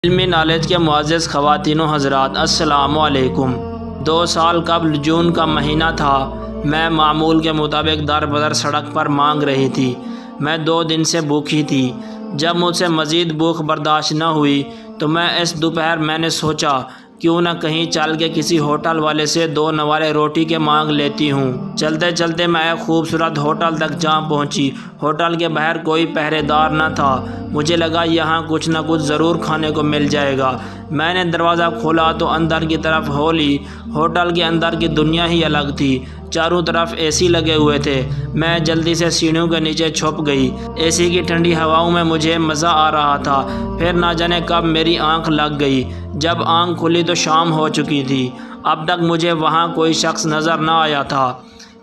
علمی نالج کے معزز خواتین و حضرات، السلام علیکم۔ 2 سال قبل جون کا مہینہ تھا۔ میں معمول کے مطابق در بدر سڑک پر مانگ رہی تھی۔ میں 2 دن سے بھوکی تھی۔ جب مجھ سے مزید بھوک برداشت نہ ہوئی تو اس دوپہر میں نے سوچا کیوں نہ کہیں چل کے کسی ہوٹل والے سے 2 نوالے روٹی کے مانگ لیتی ہوں۔ چلتے چلتے میں ایک خوبصورت ہوٹل تک جا پہنچی۔ ہوٹل کے باہر کوئی پہرے دار نہ تھا۔ مجھے لگا یہاں کچھ نہ کچھ ضرور کھانے کو مل جائے گا۔ میں نے دروازہ کھولا تو اندر کی طرف ہولی۔ ہوٹل کے اندر کی دنیا ہی الگ تھی۔ چاروں طرف اے سی لگے ہوئے تھے۔ میں جلدی سے سیڑھیوں کے نیچے چھپ گئی۔ اے سی کی ٹھنڈی ہواؤں میں مجھے مزہ آ رہا تھا۔ پھر نہ جانے کب میری آنکھ لگ گئی۔ جب آنکھ کھلی تو شام ہو چکی تھی۔ اب تک مجھے وہاں کوئی شخص نظر نہ آیا تھا۔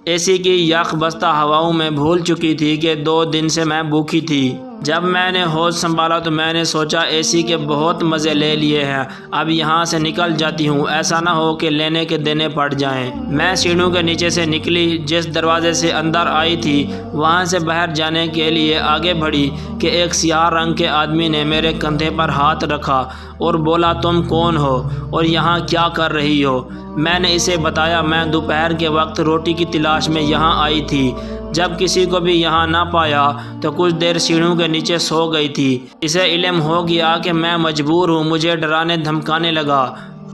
اے سی کی یخ بستہ ہواؤں میں بھول چکی تھی کہ 2 دن سے میں بھوکی تھی۔ جب میں نے ہوش سنبھالا تو میں نے سوچا اے سی کے بہت مزے لے لیے ہیں، اب یہاں سے نکل جاتی ہوں، ایسا نہ ہو کہ لینے کے دینے پڑ جائیں۔ میں سیڑھیوں کے نیچے سے نکلی۔ جس دروازے سے اندر آئی تھی وہاں سے باہر جانے کے لیے آگے بڑھی کہ ایک سیاہ رنگ کے آدمی نے میرے کندھے پر ہاتھ رکھا اور بولا تم کون ہو اور یہاں کیا کر رہی ہو؟ میں نے اسے بتایا میں دوپہر کے وقت روٹی کی تلاش میں یہاں آئی تھی۔ جب کسی کو بھی یہاں نہ پایا تو کچھ دیر سیڑھیوں کے نیچے سو گئی تھی۔ اسے علم ہو گیا کہ میں مجبور ہوں، مجھے ڈرانے دھمکانے لگا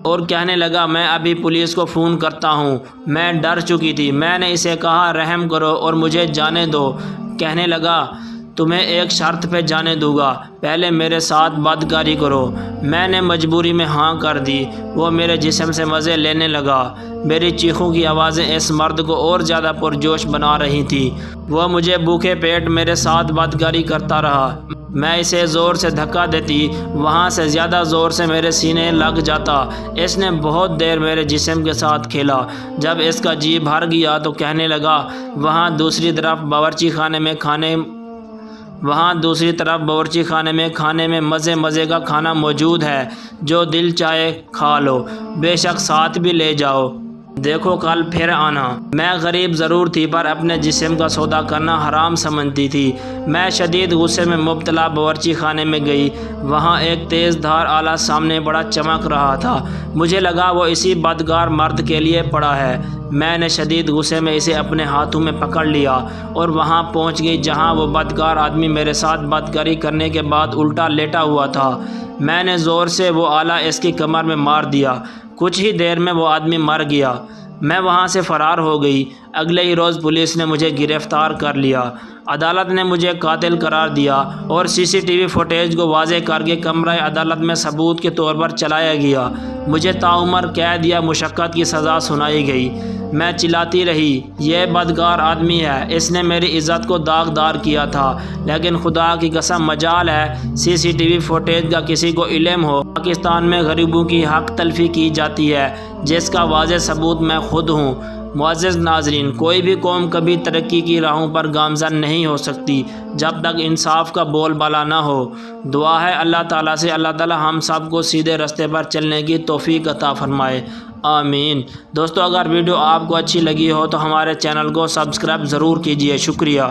اور کہنے لگا میں ابھی پولیس کو فون کرتا ہوں۔ میں ڈر چکی تھی۔ میں نے اسے کہا رحم کرو اور مجھے جانے دو۔ کہنے لگا تمہیں ایک شرط پہ جانے دوں گا، پہلے میرے ساتھ بدکاری کرو۔ میں نے مجبوری میں ہاں کر دی۔ وہ میرے جسم سے مزے لینے لگا۔ میری چیخوں کی آوازیں اس مرد کو اور زیادہ پرجوش بنا رہی تھیں۔ وہ مجھے بھوکے پیٹ میرے ساتھ بدکاری کرتا رہا۔ میں اسے زور سے دھکا دیتی، وہاں سے زیادہ زور سے میرے سینے لگ جاتا۔ اس نے بہت دیر میرے جسم کے ساتھ کھیلا۔ جب اس کا جی بھر گیا تو کہنے لگا وہاں دوسری طرف باورچی خانے میں کھانے میں مزے کا کھانا موجود ہے، جو دل چاہے کھا لو، بے شک ساتھ بھی لے جاؤ، دیکھو کل پھر آنا۔ میں غریب ضرور تھی پر اپنے جسم کا سودا کرنا حرام سمجھتی تھی۔ میں شدید غصے میں مبتلا باورچی خانے میں گئی۔ وہاں ایک تیز دھار آلہ سامنے بڑا چمک رہا تھا۔ مجھے لگا وہ اسی بدکار مرد کے لیے پڑا ہے۔ میں نے شدید غصے میں اسے اپنے ہاتھوں میں پکڑ لیا اور وہاں پہنچ گئی جہاں وہ بدکار آدمی میرے ساتھ بدکاری کرنے کے بعد الٹا لیٹا ہوا تھا۔ میں نے زور سے وہ آلہ اس کی کمر میں مار دیا۔ کچھ ہی دیر میں وہ آدمی مر گیا۔ میں وہاں سے فرار ہو گئی۔ اگلے ہی روز پولیس نے مجھے گرفتار کر لیا۔ عدالت نے مجھے قاتل قرار دیا اور CCTV فوٹیج کو واضح کر کے کمرہ عدالت میں ثبوت کے طور پر چلایا گیا۔ مجھے تاعمر قید یا مشقت کی سزا سنائی گئی۔ میں چلاتی رہی یہ بدکار آدمی ہے، اس نے میری عزت کو داغدار کیا تھا، لیکن خدا کی قسم مجال ہے CCTV فوٹیج کا کسی کو علم ہو۔ پاکستان میں غریبوں کی حق تلفی کی جاتی ہے، جس کا واضح ثبوت میں خود ہوں۔ معزز ناظرین، کوئی بھی قوم کبھی ترقی کی راہوں پر گامزن نہیں ہو سکتی جب تک انصاف کا بول بالا نہ ہو۔ دعا ہے اللہ تعالیٰ سے اللہ تعالیٰ ہم سب کو سیدھے راستے پر چلنے کی توفیق عطا فرمائے، آمین۔ دوستو، اگر ویڈیو آپ کو اچھی لگی ہو تو ہمارے چینل کو سبسکرائب ضرور کیجیے۔ شکریہ۔